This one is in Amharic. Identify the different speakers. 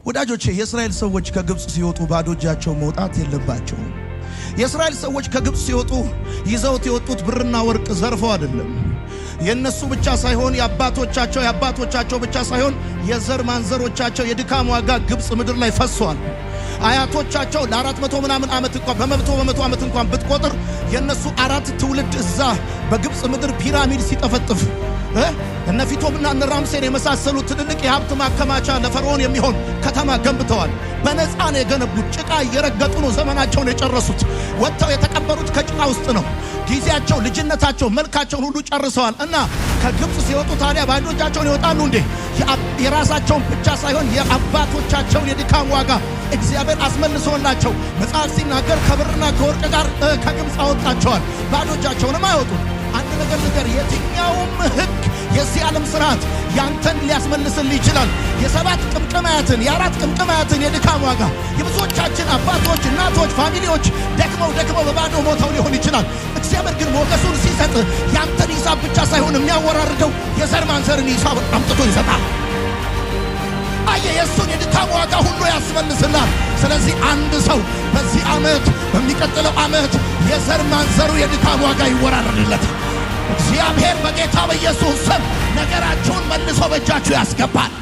Speaker 1: ወዳጆቼ የእስራኤል ሰዎች ከግብጽ ሲወጡ ባዶ እጃቸው መውጣት የለባቸውም። የእስራኤል ሰዎች ከግብጽ ሲወጡ ይዘውት የወጡት ብርና ወርቅ ዘርፈው አይደለም። የነሱ ብቻ ሳይሆን የአባቶቻቸው ብቻ ሳይሆን የዘር ማንዘሮቻቸው የድካም ዋጋ ግብጽ ምድር ላይ ፈሷል። አያቶቻቸው ለ400 ምናምን ዓመት እንኳን በመቶ ዓመት እንኳን ብትቆጥር የነሱ 4 ትውልድ እዛ በግብጽ ምድር ፒራሚድ ሲጠፈጥፍ እነ ፊቶምና እነ ራምሴን የመሳሰሉ ትልልቅ የሀብት ማከማቻ ለፈርዖን የሚሆን ከተማ ገንብተዋል። በነፃ ነው የገነቡት። ጭቃ እየረገጡ ነው ዘመናቸውን የጨረሱት። ወጥተው የተቀበሩት ከጭቃ ውስጥ ነው። ጊዜያቸው፣ ልጅነታቸው፣ መልካቸውን ሁሉ ጨርሰዋል። እና ከግብጽ ሲወጡ ታዲያ ባዶ እጃቸውን ይወጣሉ እንዴ? የራሳቸውን ብቻ ሳይሆን የአባቶቻቸውን የድካም ዋጋ እግዚአብሔር አስመልሶላቸው መጽሐፍ ሲናገር ከብርና ከወርቅ ጋር ከግብጽ አወጣቸዋል። ባዶ እጃቸውንም አይወጡም። አንድ ነገር የትኛውም ሕግ የዚህ ዓለም ስርዓት ያንተን ሊያስመልስልህ ይችላል። የ7 ቅምቅማያትን የ4 ቅምቅማያትን የድካም ዋጋ የብዙዎቻችን አባቶች፣ እናቶች፣ ፋሚሊዎች ደክመው በባዶ ሞተው ሊሆን ይችላል። እግዚአብሔር ግን ሞገሱን ሲሰጥ ያንተን ሂሳብ ብቻ ሳይሆን የሚያወራርደው የዘር ማንዘርን ሂሳብ አምጥቶ ይሰጣል። የእሱን የድካም ዋጋ ሁሉ ያስመልስላል። ስለዚህ አንድ ሰው በዚህ ዓመት በሚቀጥለው ዓመት የዘር ማንዘሩ የድካም ዋጋ ይወራረድለታል። እግዚአብሔር በጌታ በኢየሱስ ስም ነገራችሁን መልሶ በእጃችሁ ያስገባል።